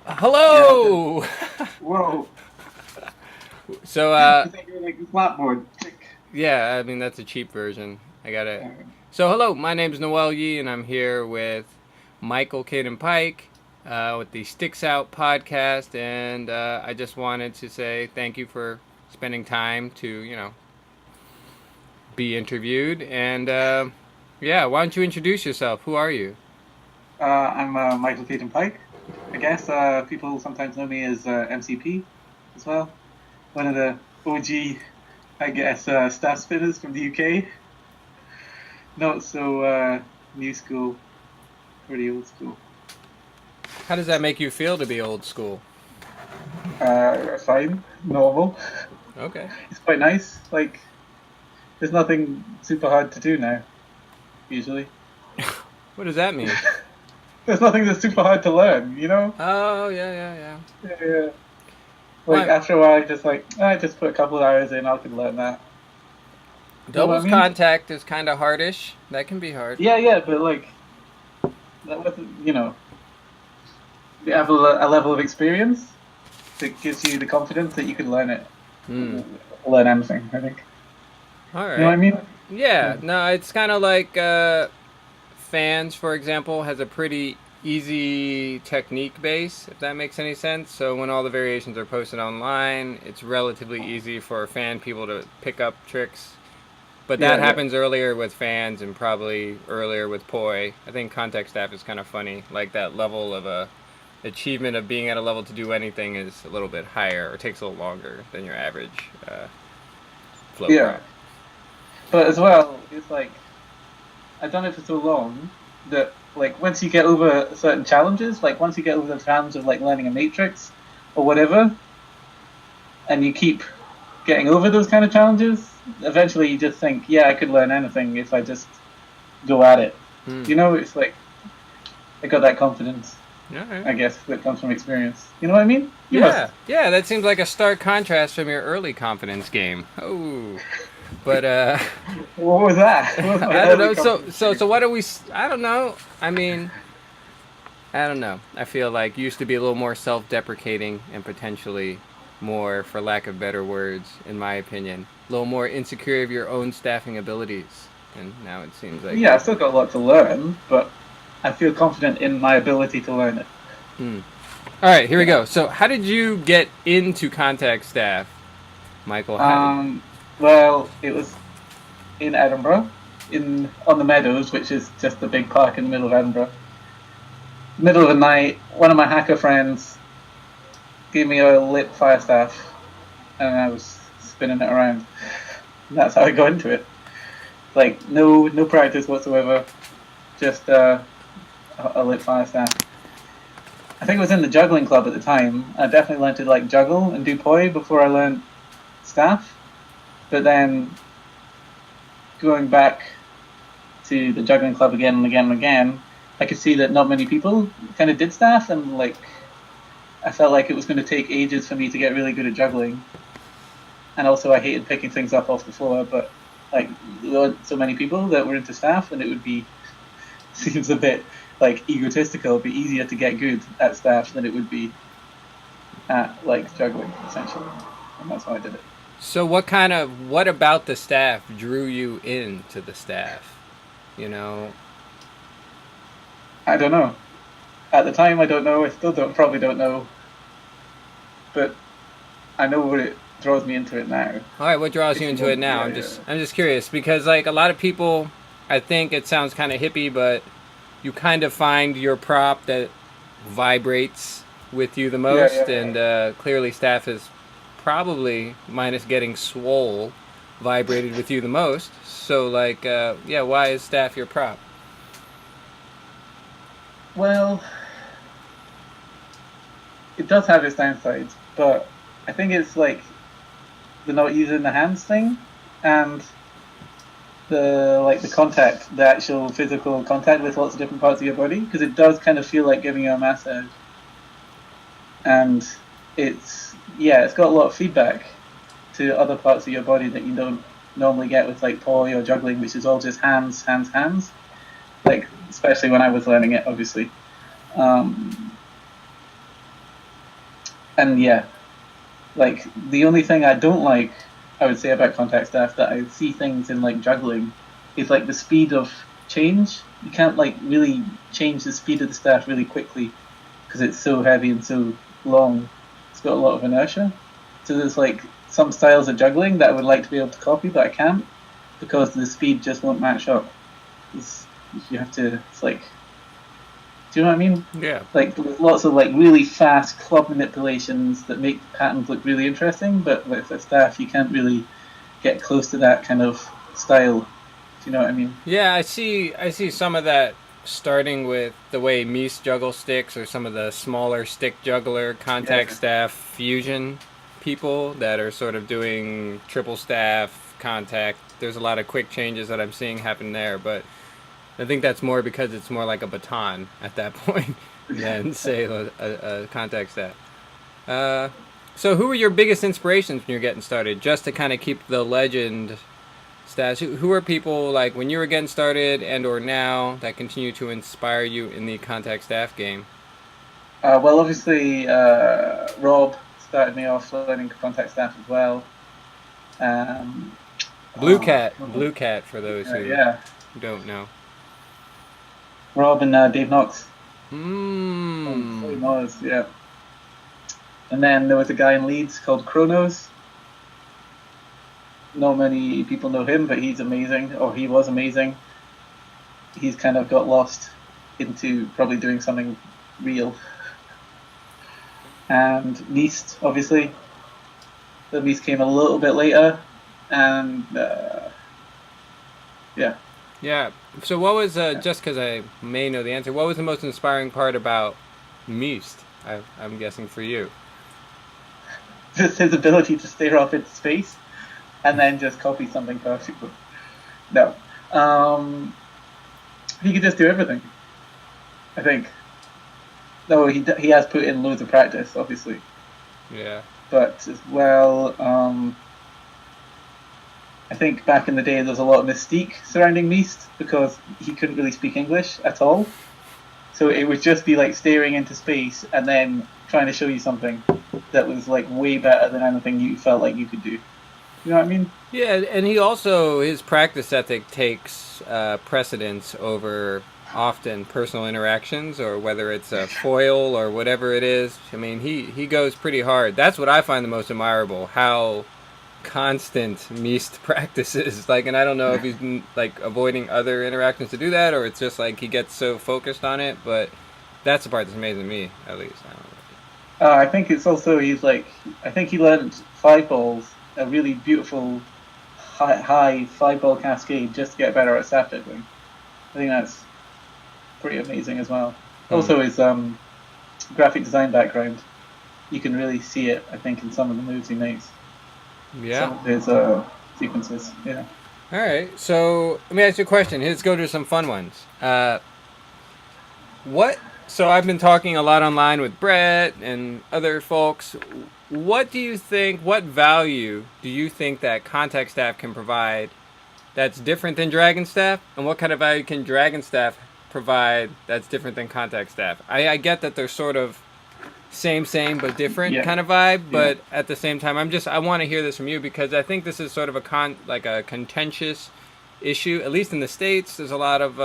Hello. Whoa. So, I thought you were like the flatboard. yeah, I mean that's a cheap version. I got it. So, hello. My name's Noel Yee, and I'm here with Michael, Caden, Pike, with the Sticks Out podcast, and I just wanted to say thank you for spending time to, be interviewed. And yeah, why don't you introduce yourself? Who are you? I'm Michael Caden Pike. I guess people sometimes know me as MCP as well. One of the OG, I guess, staff spinners from the UK. Not so new school, pretty old school. How does that make you feel to be old school? Fine, normal. Okay. It's quite nice. Like, there's nothing super hard to do now, usually. What does that mean? There's nothing that's super hard to learn, you know? Oh, yeah. Yeah. Like, after a while, I just put a couple of hours in, I can learn that. Doubles contact is kind of hardish. That can be hard. Yeah, but like, that wasn't, you have a level of experience that gives you the confidence that you can learn it. Learn anything, I think. All right. You know what I mean? Yeah. No, it's kind of like fans, for example, has a pretty easy technique base, if that makes any sense. So when all the variations are posted online, it's relatively easy for fan people to pick up tricks. But that happens earlier with fans and probably earlier with poi. I think contact staff is kind of funny. Like that level of achievement of being at a level to do anything is a little bit higher or takes a little longer than your average flow prop. But as well, it's like, I've done it for so long that like once you get over certain challenges, like once you get over the challenge of like learning a matrix or whatever, and you keep getting over those kind of challenges, eventually you just think, yeah, I could learn anything if I just go at it. You know, it's like I got that confidence. Right. I guess that comes from experience. You know what I mean? Yeah, that seems like a stark contrast from your early confidence game. Oh. But what was that? I don't know. So what do we? I don't know. I mean, I don't know. I feel like you used to be a little more self-deprecating and potentially more, for lack of better words, in my opinion, a little more insecure of your own staffing abilities. And now it seems like I've still got a lot to learn, but I feel confident in my ability to learn it. All right, here we go. So, how did you get into contact staff, Michael? Well, it was in Edinburgh, on the Meadows, which is just a big park in the middle of Edinburgh. Middle of the night, one of my hacker friends gave me a lit fire staff, and I was spinning it around. And that's how I got into it. Like no practice whatsoever, just a lit fire staff. I think it was in the juggling club at the time. I definitely learned to like juggle and do poi before I learned staff. But then going back to the juggling club again and again and again, I could see that not many people kind of did staff, and like I felt like it was going to take ages for me to get really good at juggling. And also I hated picking things up off the floor, but like there weren't so many people that were into staff, and it would be seems a bit like egotistical. It'd be easier to get good at staff than it would be at like juggling, essentially. And that's why I did it. So what about the staff drew you into the staff? You know? I don't know. At the time, I don't know. I still probably don't know. But I know what it draws me into it now. All right, what draws you into it now? I'm just curious because like a lot of people, I think it sounds kind of hippie, but you kind of find your prop that vibrates with you the most, and clearly staff is probably, minus getting swole, vibrated with you the most. So like, why is staff your prop? Well, it does have its downsides, but I think it's like the not using the hands thing, and the contact, the actual physical contact with lots of different parts of your body, because it does kind of feel like giving you a massage, and it's got a lot of feedback to other parts of your body that you don't normally get with like poi or juggling, which is all just hands. Like especially when I was learning it, obviously. And yeah, like the only thing I don't like, I would say about contact staff that I see things in like juggling, is like the speed of change. You can't like really change the speed of the staff really quickly because it's so heavy and so long. It's got a lot of inertia. So there's like some styles of juggling that I would like to be able to copy, but I can't because the speed just won't match up. You have to. It's like, do you know what I mean? Yeah. Like there's lots of like really fast club manipulations that make patterns look really interesting, but with the staff you can't really get close to that kind of style. Do you know what I mean? Yeah, I see some of that starting with the way Mies juggle sticks, or some of the smaller stick juggler contact staff fusion people that are sort of doing triple staff contact. There's a lot of quick changes that I'm seeing happen there, but I think that's more because it's more like a baton at that point than, say, a contact staff. So who were your biggest inspirations when you're getting started, just to kind of keep the legend status? Who are people, like, when you were getting started and or now, that continue to inspire you in the contact staff game? Well, obviously, Rob started me off learning contact staff as well. Blue Cat for those who yeah, don't know. Rob and Dave Knox. Mm. Yeah. And then there was a guy in Leeds called Kronos. Not many people know him, but he's amazing, or he was amazing. He's kind of got lost into probably doing something real. And Meest, obviously. The Meest came a little bit later, and yeah. Yeah. So what was, just because I may know the answer, what was the most inspiring part about Meest, I'm guessing, for you? Just his ability to stare off into space and then just copy something perfectly. No. He could just do everything, I think. No, he has put in loads of practice, obviously. Yeah. But as well, I think back in the day there was a lot of mystique surrounding Meest because he couldn't really speak English at all. So it would just be like staring into space and then trying to show you something that was like way better than anything you felt like you could do. You know what I mean? Yeah, and he also, his practice ethic takes precedence over often personal interactions, or whether it's a foil or whatever it is. I mean, he goes pretty hard. That's what I find the most admirable, how constant Meest practices. Like, and I don't know if he's like avoiding other interactions to do that, or it's just like he gets so focused on it, but that's the part that's amazing to me, at least. I don't know. I think it's also, I think he learned 5-balls, a really beautiful high 5-ball cascade just to get better at staff juggling. I think that's pretty amazing as well. Also his graphic design background, you can really see it, I think, in some of the moves he makes. Yeah. Some of his sequences, yeah. All right, so let me ask you a question. Let's go to some fun ones. So I've been talking a lot online with Brett and other folks. What value do you think that contact staff can provide that's different than Dragon Staff? And what kind of value can Dragon Staff provide that's different than contact staff? I get that they're sort of same but different kind of vibe, but at the same time, I want to hear this from you, because I think this is sort of a contentious issue, at least in the States. There's a lot of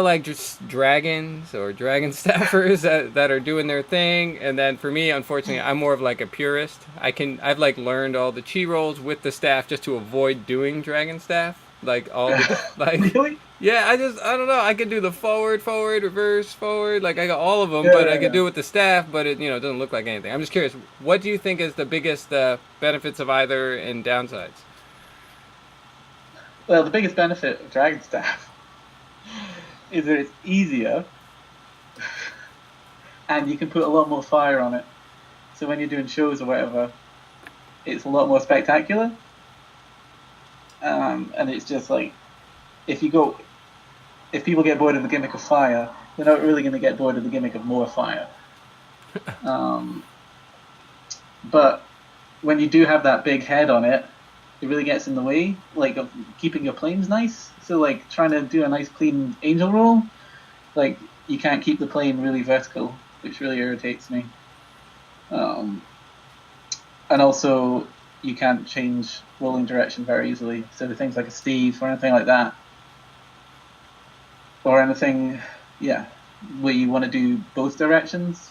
like just dragons or dragon staffers that are doing their thing, and then for me, unfortunately, I'm more of like a purist. I've like learned all the chi rolls with the staff just to avoid doing dragon staff, like all the like. Really? Yeah, I don't know. I could do the forward, reverse, forward. Like, I got all of them, but I could do it with the staff, but it doesn't look like anything. I'm just curious, what do you think is the biggest benefits of either and downsides? Well, the biggest benefit of Dragon Staff is that it's easier and you can put a lot more fire on it. So when you're doing shows or whatever, it's a lot more spectacular. And it's just like, if people get bored of the gimmick of fire, they're not really going to get bored of the gimmick of more fire. But when you do have that big head on it, it really gets in the way, like, of keeping your planes nice. So like trying to do a nice clean angel roll, like you can't keep the plane really vertical, which really irritates me. And also you can't change rolling direction very easily. So the things like a Steve or anything like that, or anything, where you want to do both directions,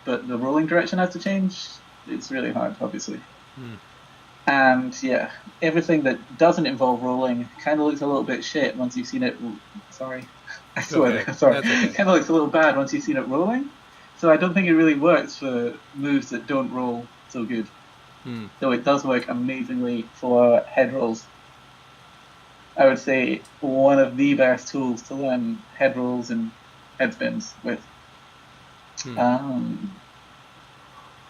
but the rolling direction has to change. It's really hard, obviously. And yeah, everything that doesn't involve rolling kind of looks a little bit shit once you've seen it. Sorry, I swear. Okay. Sorry, Okay. kind of looks a little bad once you've seen it rolling. So I don't think it really works for moves that don't roll so good. Though it does work amazingly for head rolls. I would say one of the best tools to learn head rolls and head spins with.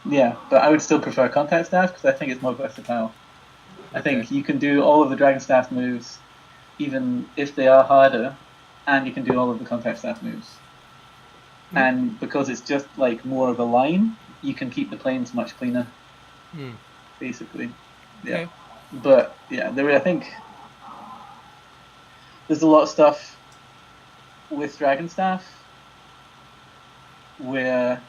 Yeah, but I would still prefer contact staff because I think it's more versatile. I think you can do all of the dragon staff moves, even if they are harder, and you can do all of the contact staff moves. And because it's just like more of a line, you can keep the planes much cleaner. Basically, yeah. Okay. But yeah, I think there's a lot of stuff with dragon staff where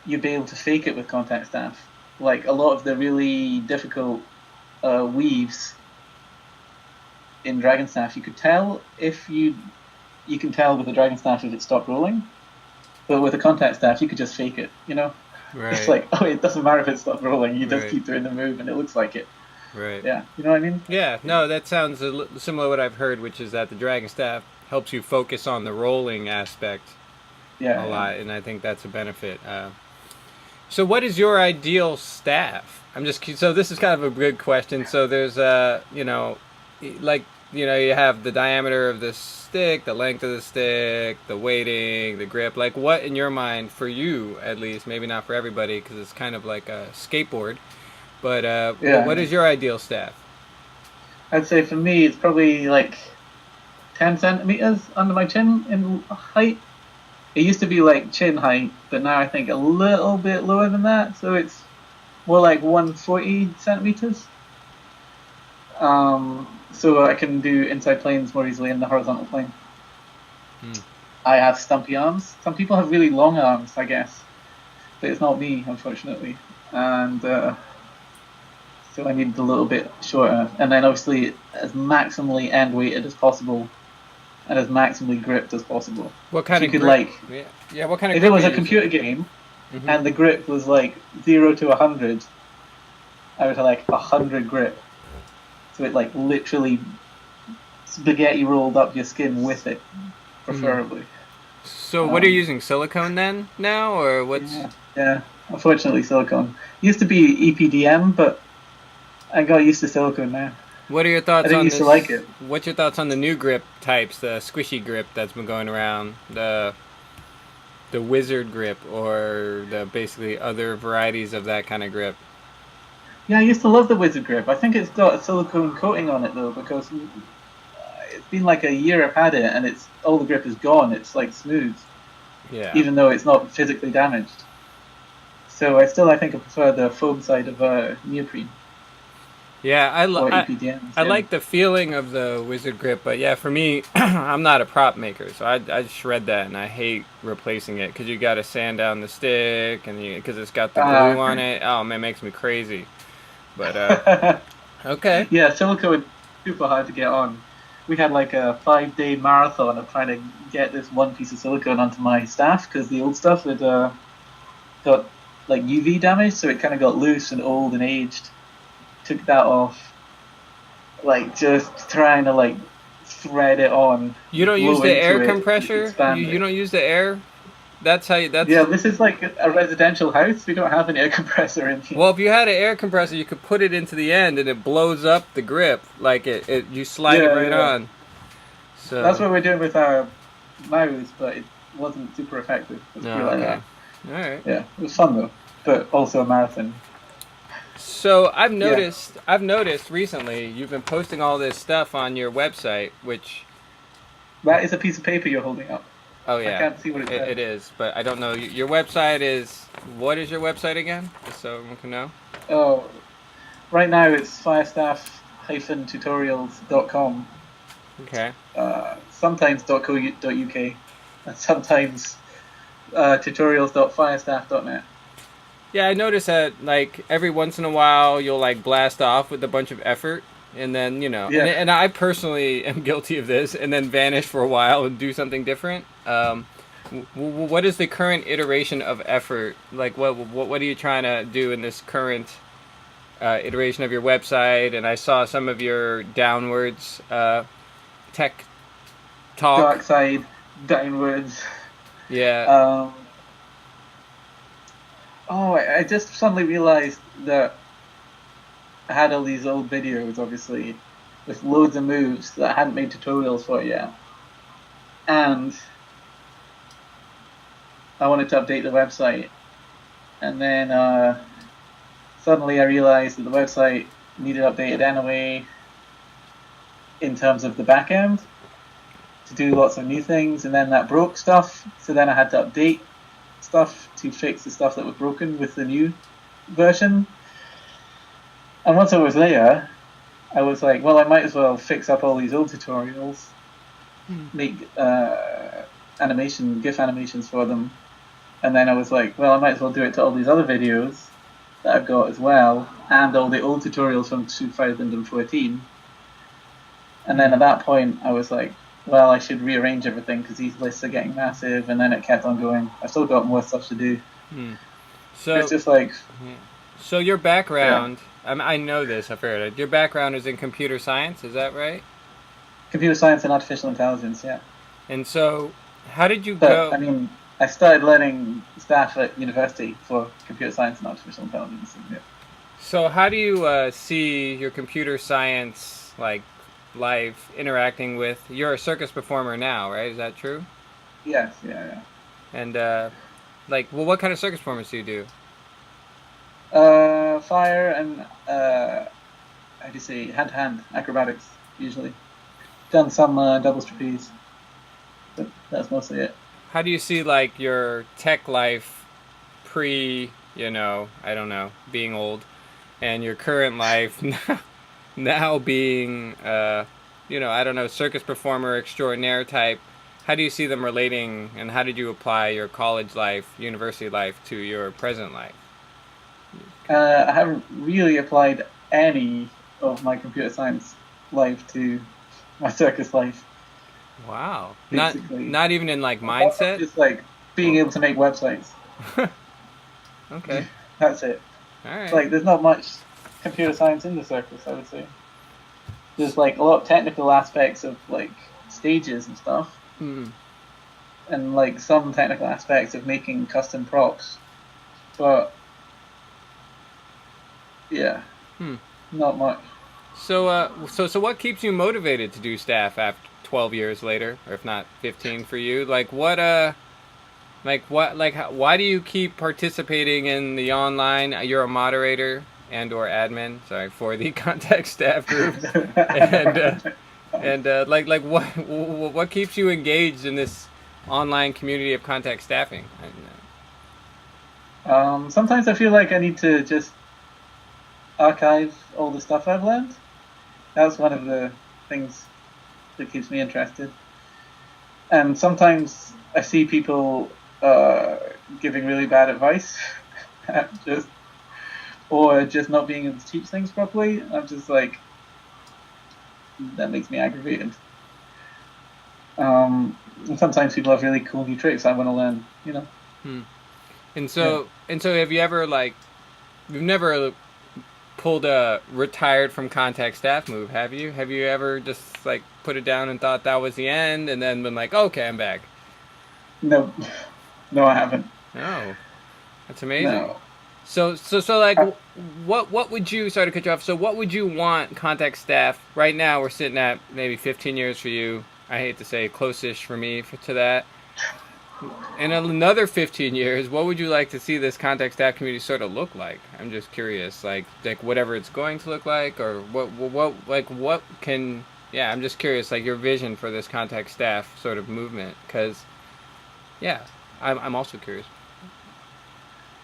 you'd be able to fake it with contact staff. Like a lot of the really difficult weaves in dragon staff, you could tell if you can tell with the dragon staff if it stopped rolling, but with a contact staff you could just fake it. You know, Right. it's like, oh, it doesn't matter if it stopped rolling. You just keep doing the move, and it looks like it. Right. Yeah, you know what I mean? Yeah. No, that sounds similar to what I've heard, which is that the dragon staff helps you focus on the rolling aspect a lot, and I think that's a benefit. So what is your ideal staff? So this is kind of a good question. So there's you have the diameter of the stick, the length of the stick, the weighting, the grip. Like what in your mind, for you at least, maybe not for everybody because it's kind of like a skateboard, but what is your ideal staff? I'd say for me it's probably like 10 centimeters under my chin in height. It used to be like chin height, but now I think a little bit lower than that, so it's more like 140 centimeters. So I can do inside planes more easily in the horizontal plane. I have stumpy arms. Some people have really long arms, I guess, but it's not me, unfortunately. And so I need a little bit shorter. And then obviously as maximally end weighted as possible, and as maximally gripped as possible. What kind so of grip? What kind of if grip it was are a you computer using? game and the grip was like 0 to 100, I would have like 100 grip. So it like literally spaghetti rolled up your skin with it, preferably. So what are you using, silicone then now, or what's? Yeah, unfortunately silicone. Used to be EPDM, but I got used to silicone now. What are your thoughts I didn't on used this? to like it. What's your thoughts on the new grip types, the squishy grip that's been going around, the wizard grip, or the basically other varieties of that kind of grip? Yeah, I used to love the wizard grip. I think it's got a silicone coating on it though, because it's been like a year I've had it, and it's all the grip is gone. It's like smooth, even though it's not physically damaged. So I think I prefer the foam side of neoprene. Yeah, I EPDM, like the feeling of the wizard grip, but yeah, for me, I'm not a prop maker, so I shred that, and I hate replacing it because you got to sand down the stick, and because it's got the glue on it. Oh man, it makes me crazy. But okay. Yeah, silicone super hard to get on. We had like a 5-day marathon of trying to get this one piece of silicone onto my staff because the old stuff had got like UV damage, so it kind of got loose and old and aged. Took that off, like just trying to like thread it on. You don't use the air compressor? You don't use the air? That's how you... Yeah, this is like a residential house. We don't have an air compressor in here. Well, if you had an air compressor, you could put it into the end and it blows up the grip. Like you slide it right on. So that's what we're doing with our mouse, but it wasn't super effective. Okay. All right. Yeah, it was fun though, but also a marathon. So I've noticed recently you've been posting all this stuff on your website, which... That is a piece of paper you're holding up. Oh yeah, I can't see what it says. It is, but I don't know. Your website is... What is your website again? Just so everyone can know. Oh, right now it's firestaff-tutorials.com. Okay. Sometimes .co.uk, and sometimes tutorials.firestaff.net. Yeah, I notice that like every once in a while you'll like blast off with a bunch of effort, and then Yeah. and I personally am guilty of this, and then vanish for a while and do something different. What is the current iteration of effort? Like, what are you trying to do in this current iteration of your website? And I saw some of your downwards tech talk. Dark side, downwards. Yeah. Um, I just suddenly realized that I had all these old videos, obviously, with loads of moves that I hadn't made tutorials for yet. And I wanted to update the website. And then suddenly I realized that the website needed updated anyway in terms of the back end to do lots of new things. And then that broke stuff. So then I had to update stuff to fix the stuff that was broken with the new version. And once I was there, I was like, well, I might as well fix up all these old tutorials, make GIF animations for them. And then I was like, well, I might as well do it to all these other videos that I've got as well, and all the old tutorials from 2014. And then at that point, I was like, well, I should rearrange everything because these lists are getting massive. And then it kept on going. I've still got more stuff to do. So it's just like... So your background, I know this, I've heard it. Your background is in computer science, is that right? Computer science and artificial intelligence, yeah. And so, how did you go? I mean, I started learning staff at university for computer science and artificial intelligence. Yeah. So how do you see your computer science like life interacting with? You're a circus performer now, right? Is that true? Yes, yeah. And what kind of circus performance do you do? Fire and how do you say, hand-to-hand acrobatics usually. Done some doubles trapeze, but that's mostly it. How do you see like your tech life pre, I don't know, being old, and your current life now being, I don't know, circus performer extraordinaire type? How do you see them relating, and how did you apply your college life, university life to your present life? I haven't really applied any of my computer science life to my circus life. Wow. Basically. Not even in like mindset? Just like being able to make websites. Okay. That's it. All right. Like there's not much computer science in the circus, I would say. There's like a lot of technical aspects of like stages and stuff. And like some technical aspects of making custom props. But yeah. Not much. So what keeps you motivated to do staff after 12 years later, or if not 15 for you? Why do you keep participating in the online? You're a moderator and or admin, for the contact staff group, and what keeps you engaged in this online community of contact staffing? Sometimes I feel like I need to just archive all the stuff I've learned. That's one of the things that keeps me interested. And sometimes I see people giving really bad advice, or just not being able to teach things properly. I'm just like, that makes me aggravated. And sometimes people have really cool new tricks I want to learn, And so have you ever you've never pulled a retired from contact staff move, have you? Have you ever just put it down and thought that was the end, and then been like, okay, I'm back? No, I haven't. Oh, that's amazing. No. So what would you, sorry to cut you off, so what would you want contact staff, right now we're sitting at maybe 15 years for you, I hate to say close-ish for me to that. In another 15 years, what would you like to see this contact staff community sort of look like? I'm just curious, like whatever it's going to look like, or what can, I'm just curious, your vision for this contact staff sort of movement, because, I'm also curious.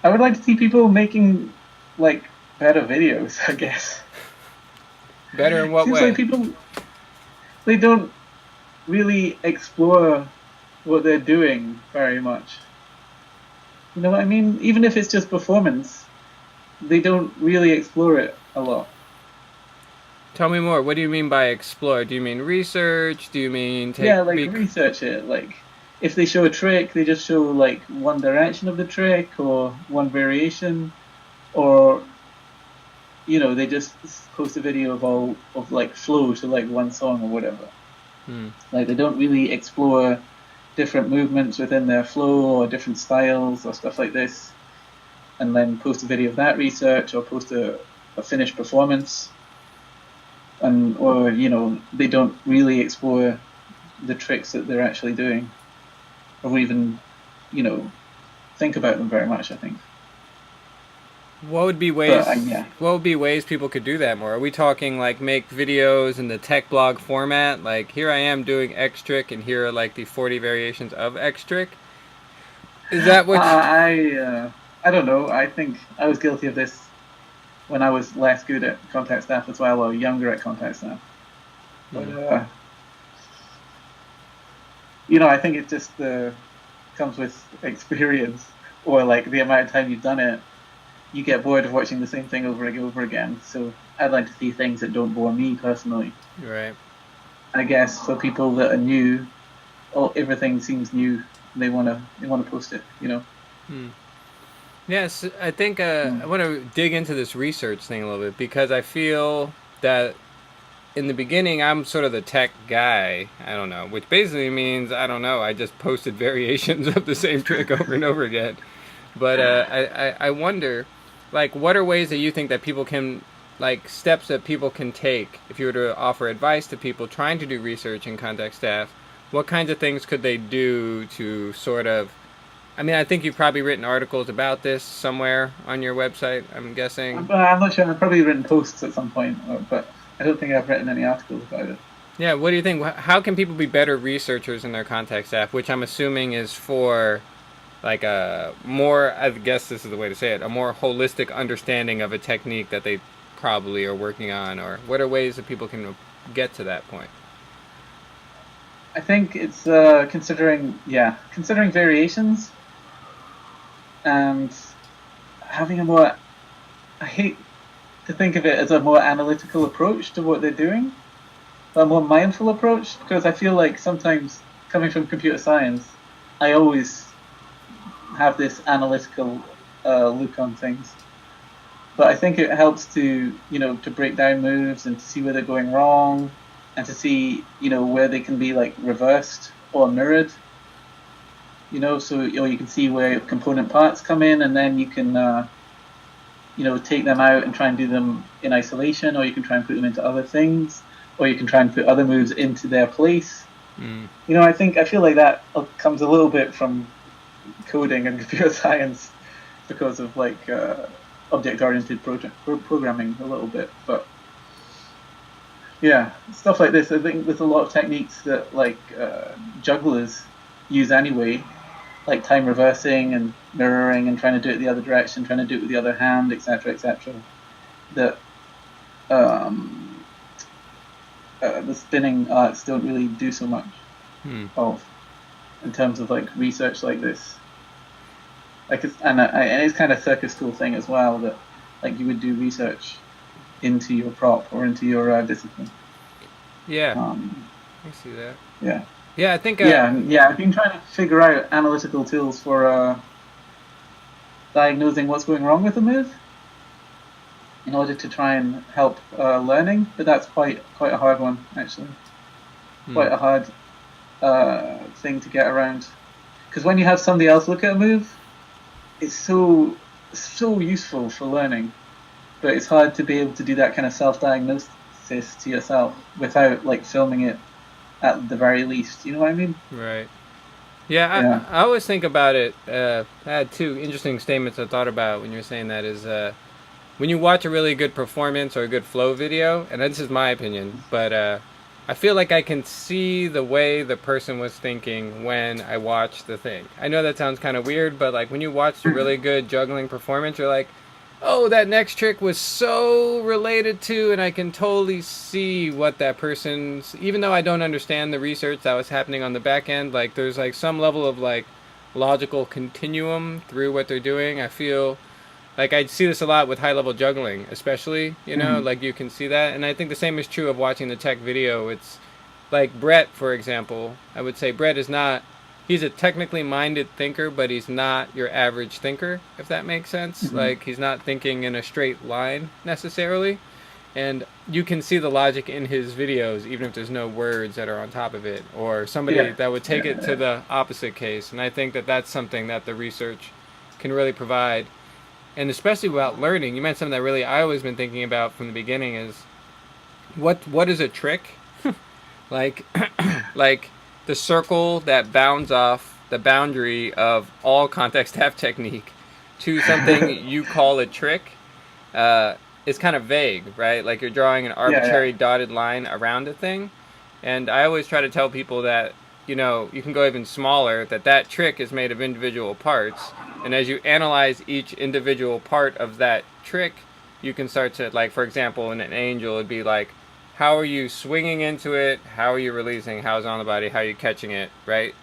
I would like to see people making, better videos, I guess. Better in what Seems way? like people, they don't really explore what they're doing very much. You know what I mean? Even if it's just performance, they don't really explore it a lot. Tell me more. What do you mean by explore? Do you mean research? Do you mean Yeah, like research it. Like if they show a trick, they just show like one direction of the trick or one variation, or they just post a video of all of like flow to like one song or whatever. Like they don't really explore different movements within their flow or different styles or stuff like this, and then post a video of that research or post a finished performance. Or they don't really explore the tricks that they're actually doing, or even think about them very much, I think. What would be ways? Yeah. What would be ways people could do that more? Are we talking like make videos in the tech blog format? Like here I am doing X trick, and here are like the 40 variations of X trick. Is that what? I don't know. I think I was guilty of this when I was less good at contact staff as well, or younger at contact staff. But I think it just comes with experience, or like the amount of time you've done it. You get bored of watching the same thing over and over again. So I'd like to see things that don't bore me personally. Right. I guess for people that are new, everything seems new. They wanna post it. Yes, I think I want to dig into this research thing a little bit, because I feel that in the beginning I'm sort of the tech guy. I don't know, which basically means I don't know. I just posted variations of the same trick over and over again. But I wonder, like, what are ways that you think that people can, like, steps that people can take if you were to offer advice to people trying to do research in contact staff? What kinds of things could they do to sort of, I mean, I think you've probably written articles about this somewhere on your website, I'm guessing. I'm not sure. I've probably written posts at some point, but I don't think I've written any articles about it. Yeah, what do you think? How can people be better researchers in their contact staff, which I'm assuming is for, like, a more, I guess this is the way to say it, a more holistic understanding of a technique that they probably are working on? Or what are ways that people can get to that point? I think it's considering variations and having I hate to think of it as a more analytical approach to what they're doing, a more mindful approach, because I feel like sometimes coming from computer science, I always have this analytical look on things. But I think it helps to break down moves and to see where they're going wrong, and to see where they can be like reversed or mirrored. So you can see where component parts come in, and then you can take them out and try and do them in isolation, or you can try and put them into other things, or you can try and put other moves into their place. I feel like that comes a little bit from coding and computer science, because of like object-oriented programming a little bit. But yeah, stuff like this, I think there's a lot of techniques that like jugglers use anyway, like time reversing and mirroring and trying to do it the other direction, trying to do it with the other hand, etc., etc. That the spinning arts don't really do so much of, in terms of like research like this. Like and it's kind of circus school thing as well, that like you would do research into your prop or into your discipline. Yeah, I see that. Yeah. Yeah, I think. I've been trying to figure out analytical tools for diagnosing what's going wrong with the move, in order to try and help learning. But that's quite a hard one, actually. Quite a hard thing to get around, because when you have somebody else look at a move, it's so useful for learning. But it's hard to be able to do that kind of self-diagnosis to yourself without like filming it at the very least. You know what I mean? Right. Yeah, I always think about it. I had two interesting statements I thought about when you were saying that. Is when you watch a really good performance or a good flow video, and this is my opinion, but I feel like I can see the way the person was thinking when I watch the thing. I know that sounds kind of weird, but like when you watch a really good juggling performance, you're like, oh, that next trick was so related to, and I can totally see what that person's, even though I don't understand the research that was happening on the back end, like there's like some level of like logical continuum through what they're doing. I feel like I see this a lot with high level juggling, especially, Mm. like you can see that. And I think the same is true of watching the tech video. It's like Brett, for example. I would say Brett is not, he's a technically minded thinker, but he's not your average thinker, if that makes sense. Hmm. Like he's not thinking in a straight line necessarily. And you can see the logic in his videos, even if there's no words that are on top of it, or somebody Yeah. that would take it to Yeah. the opposite case. And I think that that's something that the research can really provide, and especially about learning. You meant something that really I always been thinking about from the beginning is what is a trick? Like like the circle that bounds off the boundary of all context have technique to something you call a trick is kind of vague, right? Like you're drawing an Yeah. Yeah. arbitrary dotted line around a thing. And I always try to tell people that, you can go even smaller, that trick is made of individual parts. And as you analyze each individual part of that trick, you can start to, like, for example, in an angel, it'd be like, how are you swinging into it? How are you releasing? How's it on the body? How are you catching it, right?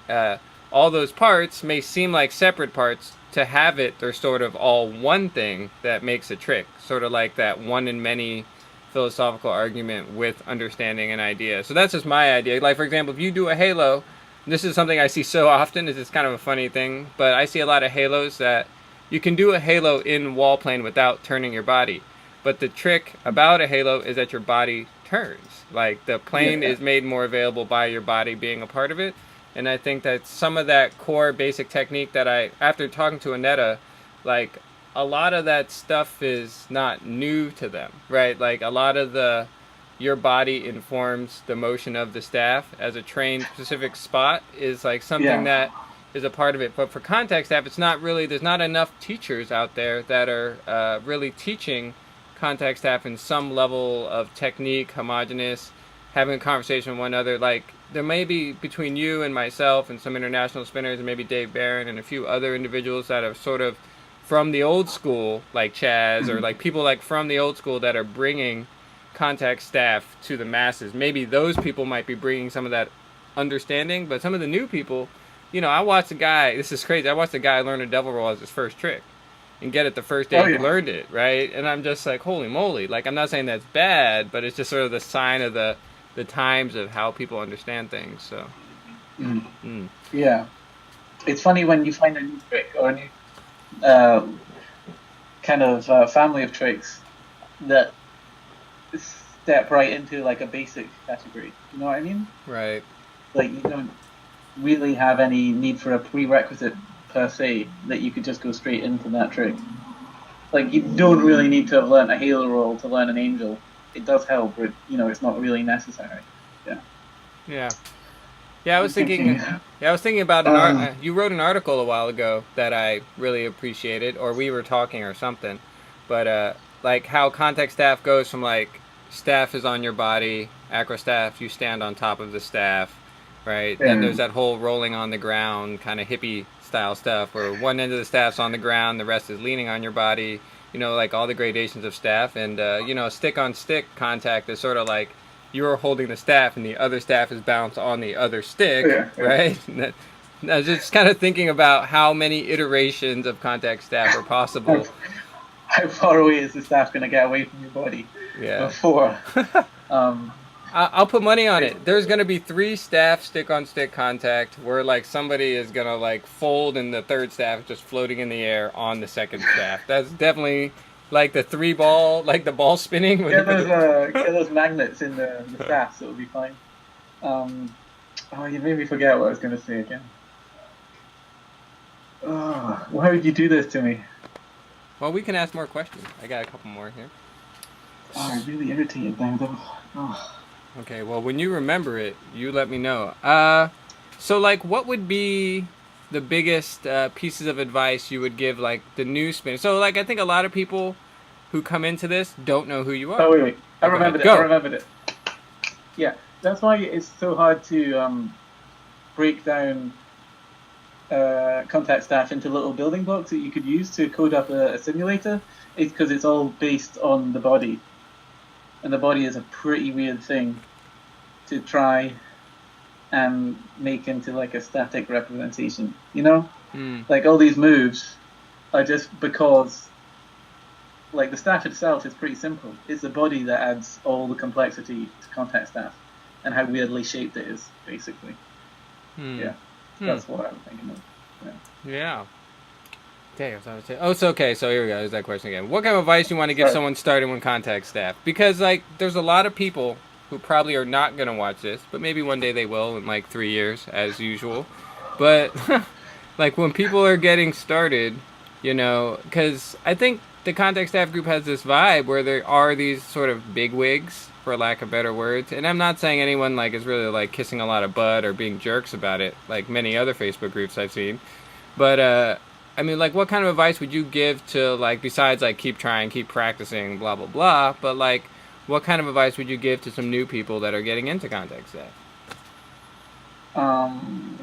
All those parts may seem like separate parts. To have it, they're sort of all one thing that makes a trick. Sort of like that one in many philosophical argument with understanding an idea. So that's just my idea. Like, for example, if you do a halo, this is something I see so often. It's kind of a funny thing, but I see a lot of halos that you can do a halo in wall plane without turning your body. But the trick about a halo is that your body turns. Like, the plane Yeah. is made more available by your body being a part of it. And I think that some of that core basic technique that after talking to Aneta, like, a lot of that stuff is not new to them, right? Like a lot of your body informs the motion of the staff as a trained specific spot is like something Yeah. that is a part of it. But for context staff, it's not really, there's not enough teachers out there that are really teaching contact staff in some level of technique, homogenous, having a conversation with one another. Like there may be between you and myself and some international spinners and maybe Dave Barron and a few other individuals that have sort of from the old school, like Chaz, or like people like from the old school that are bringing contact staff to the masses. Maybe those people might be bringing some of that understanding, but some of the new people, I watched a guy, this is crazy, I watched a guy learn a devil roll as his first trick and get it the first day Oh he yeah. learned it, right? And I'm just like, holy moly. Like, I'm not saying that's bad, but it's just sort of the sign of the times of how people understand things, so. Mm. Yeah. It's funny when you find a new trick or a new kind of family of tricks that step right into like a basic category. You know what I mean? Right. Like you don't really have any need for a prerequisite per se that you could just go straight into that trick. Like you don't really need to have learned a halo roll to learn an angel. It does help, but it's not really necessary. Yeah. Yeah. Yeah, I was thinking about you wrote an article a while ago that I really appreciated, or we were talking or something. But like how contact staff goes from like staff is on your body, acro staff, you stand on top of the staff, right? Then there's that whole rolling on the ground kind of hippie style stuff where one end of the staff's on the ground, the rest is leaning on your body, like all the gradations of staff. And stick on stick contact is sort of like you're holding the staff and the other staff is bounced on the other stick, Yeah. right? I was just kind of thinking about how many iterations of contact staff are possible. How far away is the staff going to get away from your body before? I'll put money on it. There's going to be 3 staff stick-on-stick contact where like somebody is going to like fold and the third staff just floating in the air on the second staff. That's definitely like the 3 ball, like the ball spinning. Get those magnets in the staff, so it'll be fine. You made me forget what I was going to say again. Oh, why would you do this to me? Well, we can ask more questions. I got a couple more here. Oh, I'm really irritated now, though. Oh. Okay, well, when you remember it, you let me know. So, like, what would be the biggest pieces of advice you would give, like, the new spinner? So, like, I think a lot of people who come into this don't know who you are. Oh, wait. I remembered it. Yeah, that's why it's so hard to break down contact staff into little building blocks that you could use to code up a simulator, is because it's all based on the body. And the body is a pretty weird thing to try and make into like a static representation, you know? Like all these moves are just because like the staff itself is pretty simple. It's the body that adds all the complexity to contact staff and how weirdly shaped it is, basically. Yeah. That's what I'm thinking of. Yeah. Dang, I was about to say. Oh, so okay. So here we go. There's that question again. What kind of advice you want to give someone starting with contact staff? Because like, there's a lot of people who probably are not gonna watch this, but maybe one day they will in like 3 years, as usual. But like when people are getting started, you know, because I think the contact staff group has this vibe where there are these sort of bigwigs, for lack of better words. And I'm not saying anyone like is really like kissing a lot of butt or being jerks about it, like many other Facebook groups I've seen. But I mean, like, what kind of advice would you give to like, besides like keep trying, keep practicing, blah blah blah? But like, what kind of advice would you give to some new people that are getting into contact staff?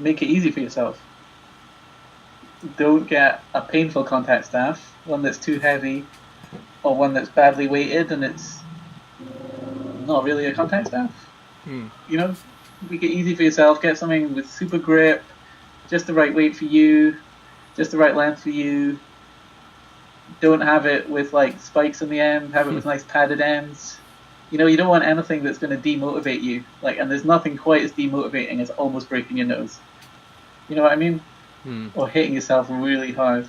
Make it easy for yourself. Don't get a painful contact staff, one that's too heavy, or one that's badly weighted and it's not really a contact staff. You know, make it easy for yourself. Get something with super grip, just the right weight for you, just the right length for you. Don't have it with like spikes in the end. Have it with nice padded ends. You know, you don't want anything that's going to demotivate you. Like, and there's nothing quite as demotivating as almost breaking your nose. You know what I mean? Or hitting yourself really hard.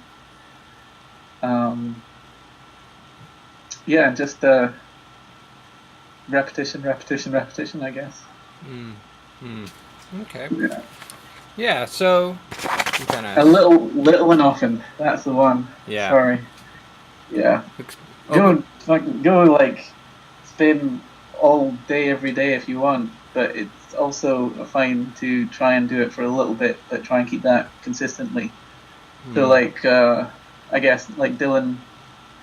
Yeah, just repetition, I guess. Okay. Yeah. So a little and often. That's the one. Yeah. Sorry. Yeah. Go like spin all day every day if you want, but it's also fine to try and do it for a little bit, but try and keep that consistently. So like I guess like Dylan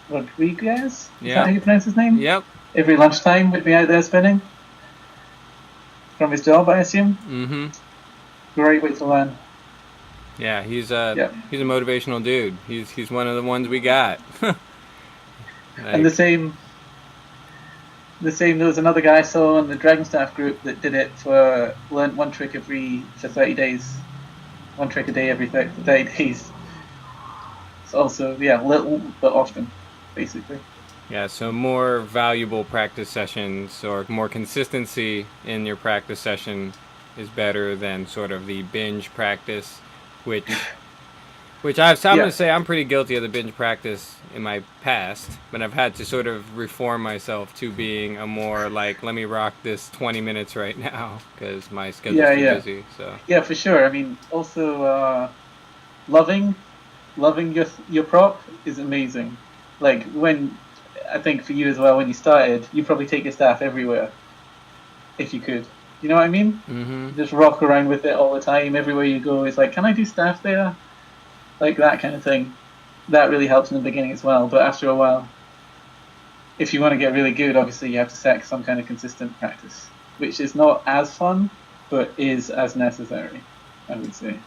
Rodriguez? Is that how you pronounce his name? Yep. Every lunchtime would be out there spinning. From his job, I assume. Great way to learn. Yeah, he's a motivational dude. He's one of the ones we got. Like, and the same. There was another guy I saw in the Dragon Staff group that did it for learned one trick for 30 days, one trick a day every 30 days. It's also little but often, basically. Yeah, so more valuable practice sessions or more consistency in your practice session is better than sort of the binge practice, which I'm going to say I'm pretty guilty of the binge practice in my past, but I've had to sort of reform myself to being a more like, let me rock this 20 minutes right now because my schedule's too busy. So yeah, for sure. I mean, also loving your prop is amazing. Like when I think for you as well, when you started, you probably take your staff everywhere if you could. You know what I mean? Just rock around with it all the time. Everywhere you go, it's like, can I do staff there? Like that kind of thing. That really helps in the beginning as well. But after a while, if you want to get really good, obviously you have to set some kind of consistent practice, which is not as fun, but is as necessary, I would say.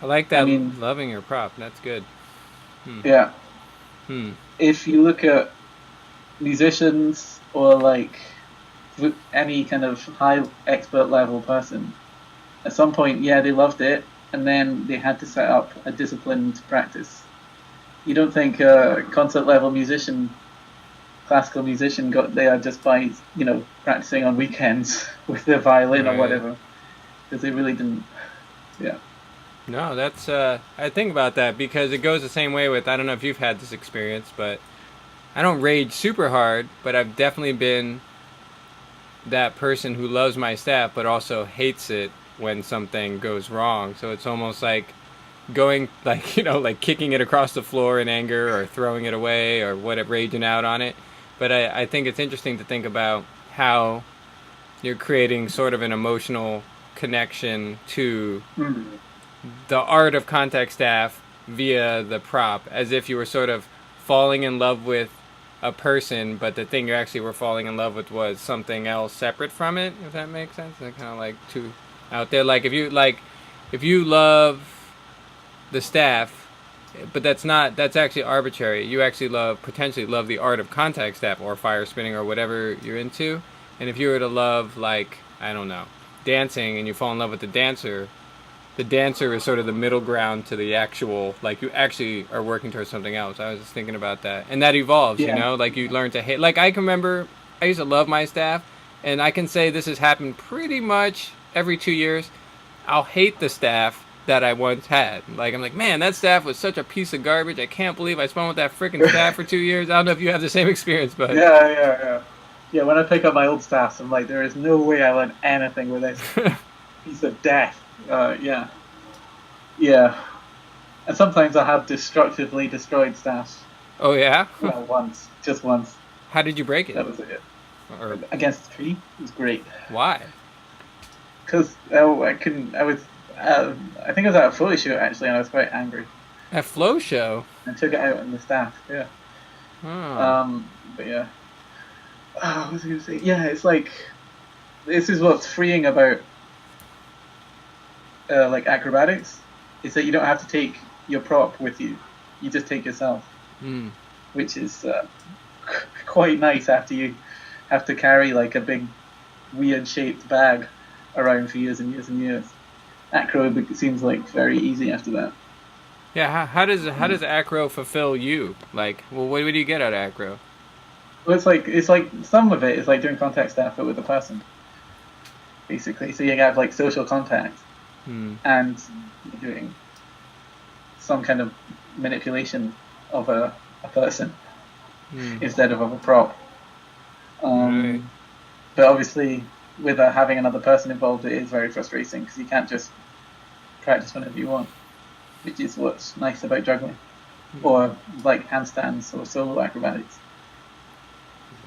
I like that. I mean, loving your prop. That's good. Yeah. If you look at musicians or like any kind of high expert level person, at some point, they loved it, and then they had to set up a disciplined practice. You don't think a concert level musician, classical musician, got there just by practicing on weekends with their violin or whatever, because they really didn't. Yeah. No, that's I think about that because it goes the same way with, I don't know if you've had this experience, but I don't rage super hard, but I've definitely been that person who loves my staff but also hates it when something goes wrong. So it's almost like going like, like kicking it across the floor in anger or throwing it away or raging out on it. But I think it's interesting to think about how you're creating sort of an emotional connection to the art of contact staff via the prop, as if you were sort of falling in love with a person, but the thing you actually were falling in love with was something else separate from it, if that makes sense. They're kind of like too out there. Like if you love the staff, but that's actually arbitrary. You actually potentially love the art of contact staff or fire spinning or whatever you're into. And if you were to love, like, I don't know, dancing, and you fall in love with the dancer is sort of the middle ground to the actual, like, you actually are working towards something else. I was just thinking about that. And that evolves, you know? Like, you learn to hate. Like, I can remember, I used to love my staff, and I can say this has happened pretty much every 2 years. I'll hate the staff that I once had. Like, I'm like, man, that staff was such a piece of garbage. I can't believe I spun with that freaking staff for 2 years. I don't know if you have the same experience, but... Yeah, when I pick up my old staffs, I'm like, there is no way I learn anything with this piece of death. Yeah. And sometimes I have destructively destroyed staffs. Oh, yeah? Well, just once. How did you break it? That was it. Or... Against a tree. It was great. Why? Because I think I was at a photo shoot, actually, and I was quite angry. A flow show? And took it out on the staff, yeah. Oh. But yeah. What was I going to say? Yeah, it's like, this is what's freeing about like acrobatics, is that you don't have to take your prop with you. You just take yourself, which is quite nice after you have to carry like a big weird shaped bag around for years and years and years. Acro seems like very easy after that. Yeah, how does acro fulfill you? Like, well, what do you get out of acro? Well, it's like some of it is like doing contact staff but with a person, basically. So you have like social contact, and you're doing some kind of manipulation of a person instead of a prop. Right. But obviously, with having another person involved, it is very frustrating because you can't just practice whenever you want, which is what's nice about juggling, or like handstands or solo acrobatics.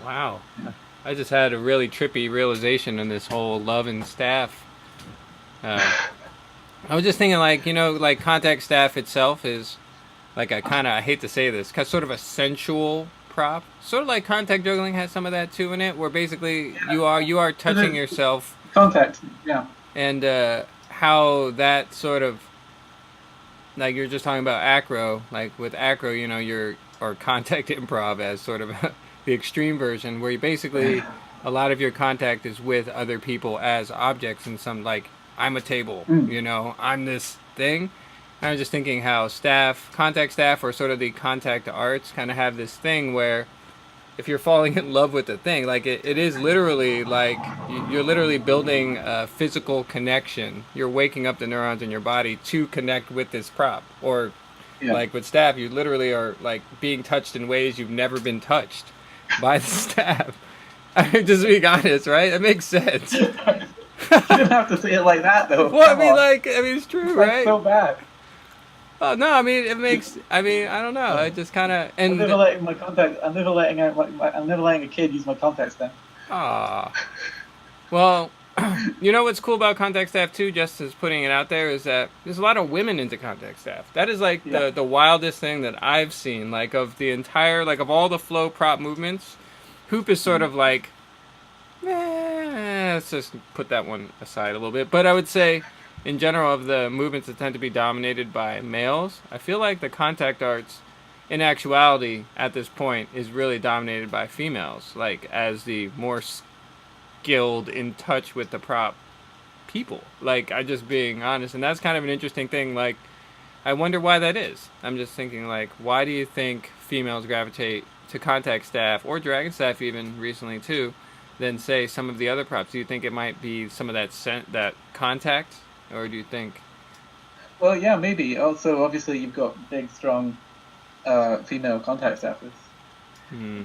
Wow. Yeah. I just had a really trippy realization in this whole love and staff. I was just thinking, like, you know, like contact staff itself is like I hate to say this, cause sort of a sensual prop. Sort of like contact juggling has some of that too in it, where basically you are touching yourself. Contact, yeah. And how that sort of, like you're just talking about acro, like with acro, you know, or contact improv as sort of the extreme version, where you basically, a lot of your contact is with other people as objects in some, like, I'm a table, you know, I'm this thing. And I was just thinking how contact staff, or sort of the contact arts kind of have this thing where if you're falling in love with the thing, like it is literally like you're literally building a physical connection. You're waking up the neurons in your body to connect with this prop. Or like with staff, you literally are like being touched in ways you've never been touched by the staff. I mean, just being honest, right? It makes sense. You didn't have to say it like that, though. Well, I mean, it's true, right? It's so bad. Oh no, I mean, it makes. I mean, I don't know. I just kind of. I'm never letting I'm never letting a kid use my contact staff. Ah. Well, you know what's cool about contact staff too, just as putting it out there, is that there's a lot of women into contact staff. That is like the wildest thing that I've seen. Like of the entire, like of all the flow prop movements, hoop is sort of like, let's just put that one aside a little bit. But I would say, in general, of the movements that tend to be dominated by males, I feel like the contact arts, in actuality, at this point, is really dominated by females. Like as the more skilled, in touch with the prop people. Like, I just being honest, and that's kind of an interesting thing. Like, I wonder why that is. I'm just thinking, like, why do you think females gravitate to contact staff, or dragon staff even recently too, than say some of the other props? Do you think it might be some of that contact, or do you think? Well, yeah, maybe. Also, obviously, you've got big, strong female contact staffers.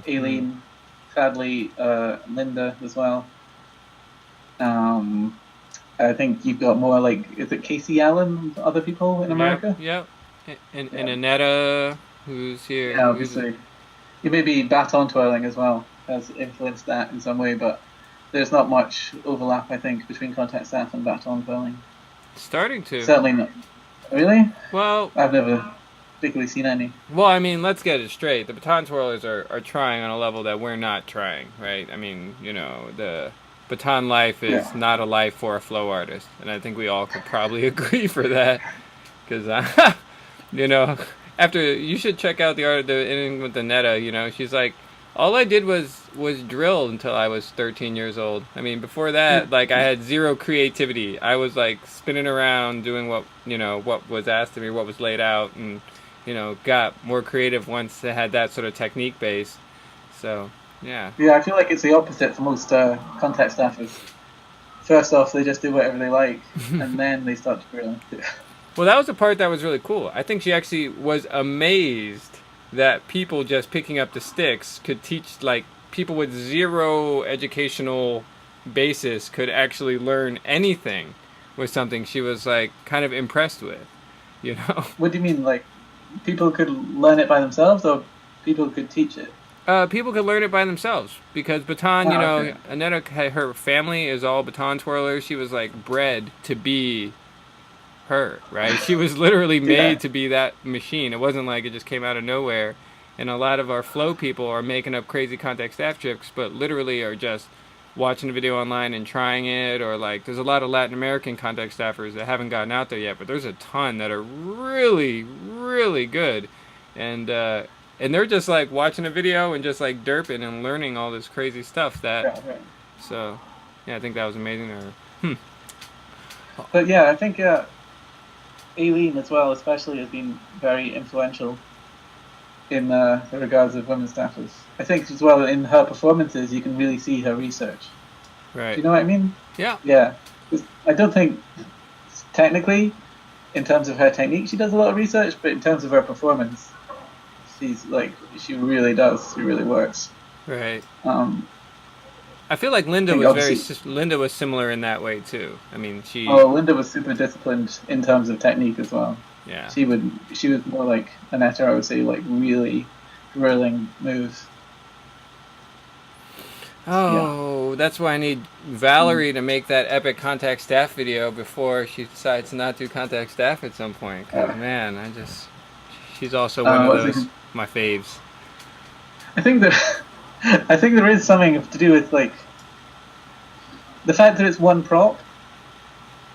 Aileen, sadly, Linda as well. I think you've got more like, is it Casey Allen and other people in America? Yep. And Annetta, who's here. Yeah, obviously. You maybe baton twirling as well has influenced that in some way, but there's not much overlap, I think, between contact staff and baton twirling. Starting to. Certainly not. Really? Well, I've never particularly seen any. Well, I mean, let's get it straight. The baton twirlers are trying on a level that we're not trying, right? I mean, you know, the baton life is not a life for a flow artist, and I think we all could probably agree for that. Because You know, after you should check out the art of the ending with the Netta. You know, she's like, all I did was drill until I was 13 years old. I mean, before that, like I had zero creativity. I was like spinning around doing what was asked of me, what was laid out, and got more creative once I had that sort of technique base. So yeah. Yeah, I feel like it's the opposite for most contact staffers. First off, they just do whatever they like, and then they start to drill. Well, that was the part that was really cool. I think she actually was amazed that people just picking up the sticks could teach, like, people with zero educational basis could actually learn anything with something she was, like, kind of impressed with, you know? What do you mean, like, people could learn it by themselves, or people could teach it? People could learn it by themselves because baton, Okay. Annetta, her family is all baton twirlers. She was, like, bred to be her, right? She was literally Yeah. made to be that machine. It wasn't like it just came out of nowhere. And a lot of our flow people are making up crazy contact staff tricks, but literally are just watching a video online and trying it. Or like, there's a lot of Latin American contact staffers that haven't gotten out there yet, but there's a ton that are really, really good. And they're just like watching a video and just like derping and learning all this crazy stuff. Yeah, right. So yeah, I think that was amazing. But yeah, I think Aileen as well, especially, has been very influential in the regards of women staffers. I think as well in her performances, you can really see her research. Do Right. you know what I mean? Yeah. Yeah. 'Cause I don't think technically, in terms of her technique, she does a lot of research, but in terms of her performance, she really does. She really works. Right. Um, I feel like I think obviously, Linda was similar in that way too. I mean, Linda was super disciplined in terms of technique as well. yeah. She was more like Aneta, I would say, like really drilling moves. Yeah. Oh, that's why I need Valerie to make that epic contact staff video before she decides to not do contact staff at some point. Cause Uh, man, she's also one of what's those it? my faves. I think that I think there is something to do with like the fact that it's one prop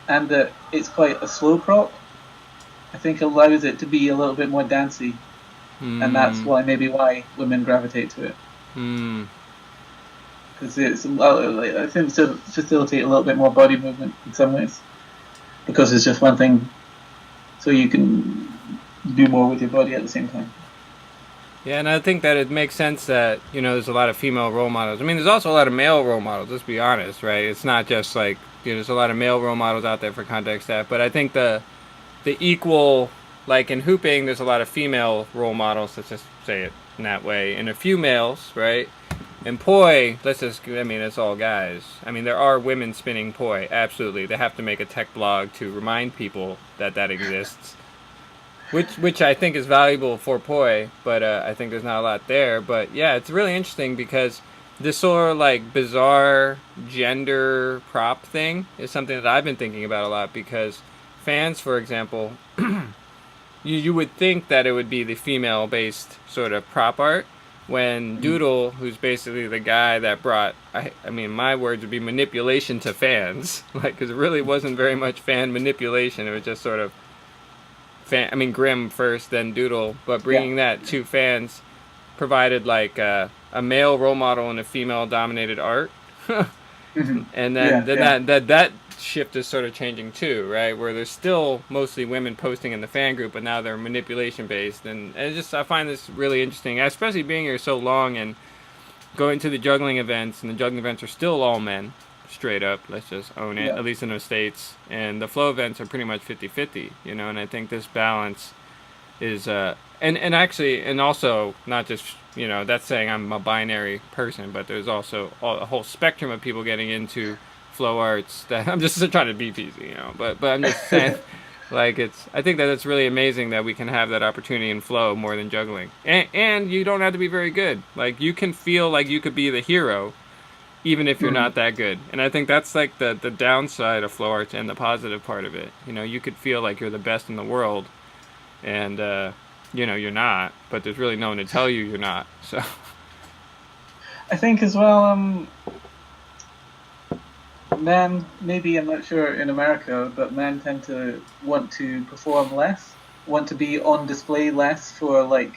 and that it's quite a slow prop. I think allows it to be a little bit more dancey, and that's Hmm. why women gravitate to it, Hmm. because I think to facilitate a little bit more body movement in some ways, because it's just one thing, so you can do more with your body at the same time. Yeah, and I think that it makes sense that there's a lot of female role models. I mean, there's also a lot of male role models. Let's be honest, right? It's not just like there's a lot of male role models out there for contact staff, but I think the equal, like in hooping, there's a lot of female role models. Let's just say it in that way, and a few males, right? And poi, I mean, it's all guys. I mean, there are women spinning poi, absolutely. They have to make a tech blog to remind people that exists, which I think is valuable for poi, but I think there's not a lot there. But yeah, it's really interesting because this sort of like bizarre gender prop thing is something that I've been thinking about a lot because fans, for example, you would think that it would be the female based sort of prop art when Mhm. Doodle, who's basically the guy that brought, I mean, my words would be manipulation to fans, like, because it really wasn't very much fan manipulation. It was just sort of Grimm first, then Doodle, but Yeah. bringing that to fans provided like a male role model in a female dominated art. Mhm. And Yeah. then Yeah. that shift is sort of changing too, right? Where there's still mostly women posting in the fan group, but now they're manipulation based, and I find this really interesting, especially being here so long and going to the juggling events, and the juggling events are still all men, straight up. Let's just own it, Yeah. at least in the states, and the flow events are pretty much 50-50, and I think this balance is and actually, and also not just that's saying I'm a binary person, but there's also a whole spectrum of people getting into flow arts that I'm just trying to be PC, but I'm just saying, like, I think that it's really amazing that we can have that opportunity in flow more than juggling, and you don't have to be very good. Like, you can feel like you could be the hero even if you're Mhm. not that good. And I think that's like the downside of flow arts and the positive part of it. You could feel like you're the best in the world, and you're not, but there's really no one to tell you you're not. So I think as well, men, maybe, I'm not sure in America, but men tend to want to perform less. want to be on display less for like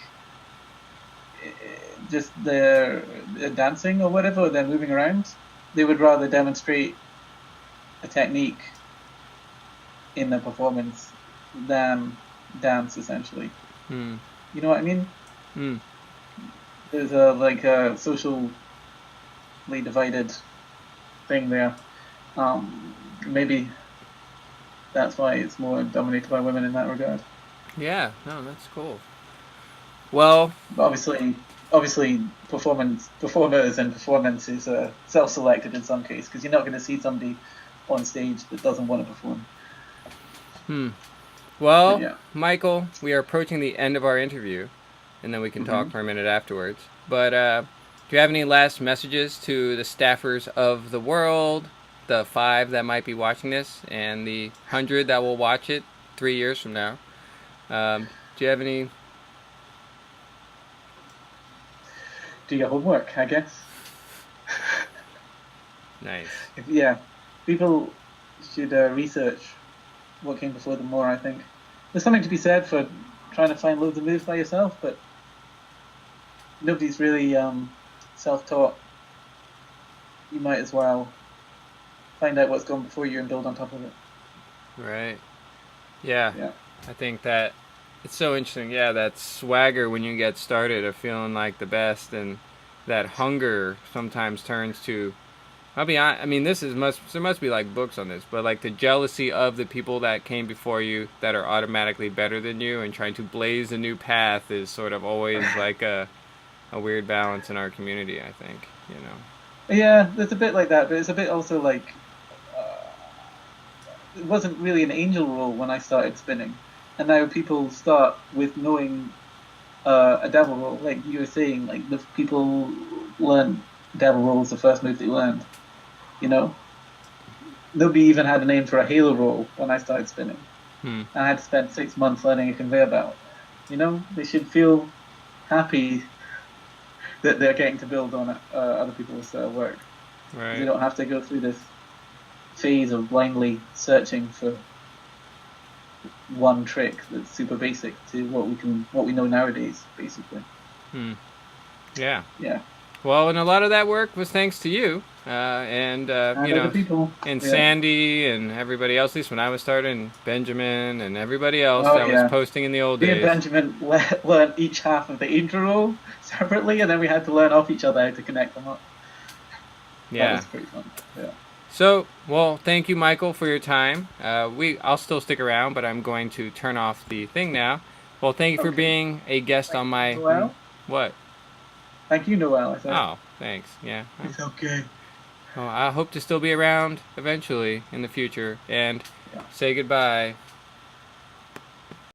just their dancing or whatever, or they're moving around. They would rather demonstrate a technique in their performance than dance, essentially. Hmm. You know what I mean? Hmm. There's a socially divided thing there. Maybe that's why it's more dominated by women in that regard. Yeah. No, that's cool. Well, But obviously, performers and performances are self-selected in some case, because you're not going to see somebody on stage that doesn't want to perform. Well, yeah. Michael, we are approaching the end of our interview, and then we can talk for a minute afterwards. But do you have any last messages to the staffers of the world, the 5 that might be watching this, and the 100 that will watch it 3 years from now? Do you have any? Do your homework, I guess. Nice. Yeah, people should research what came before them more, I think. There's something to be said for trying to find loads of moves by yourself, but nobody's really self-taught. You might as well find out what's gone before you and build on top of it. Right. Yeah. I think that it's so interesting. Yeah, that swagger when you get started of feeling like the best, and that hunger sometimes turns to, I'll be honest, I mean, there must be like books on this, but like the jealousy of the people that came before you that are automatically better than you, and trying to blaze a new path is sort of always like a weird balance in our community, I think, you know. Yeah, there's a bit like that, but it's a bit also like it wasn't really an angel roll when I started spinning, and now people start with knowing a devil roll, like you were saying, like the people learn devil roll is the first move they learned. You know, nobody even had a name for a halo roll when I started spinning. And I had to spend 6 months learning a conveyor belt. You know, they should feel happy that they're getting to build on other people's work. Right. They don't have to go through this phase of blindly searching for one trick that's super basic to what we know nowadays, basically. Yeah. Yeah. Well, and a lot of that work was thanks to you, and you know, people. and Sandy and everybody else. At least when I was starting, Benjamin and everybody else that was posting in the old days. Me and Benjamin learned each half of the intro roll separately, and then we had to learn off each other how to connect them up. Yeah, that was pretty fun. Yeah. So, well, thank you, Michael, for your time. I'll still stick around, but I'm going to turn off the thing now. Well, thank you for being a guest on my. Noel? What? Thank you, Noel. I said. Oh, thanks. Yeah. It's okay. Well, I hope to still be around eventually in the future, and say goodbye.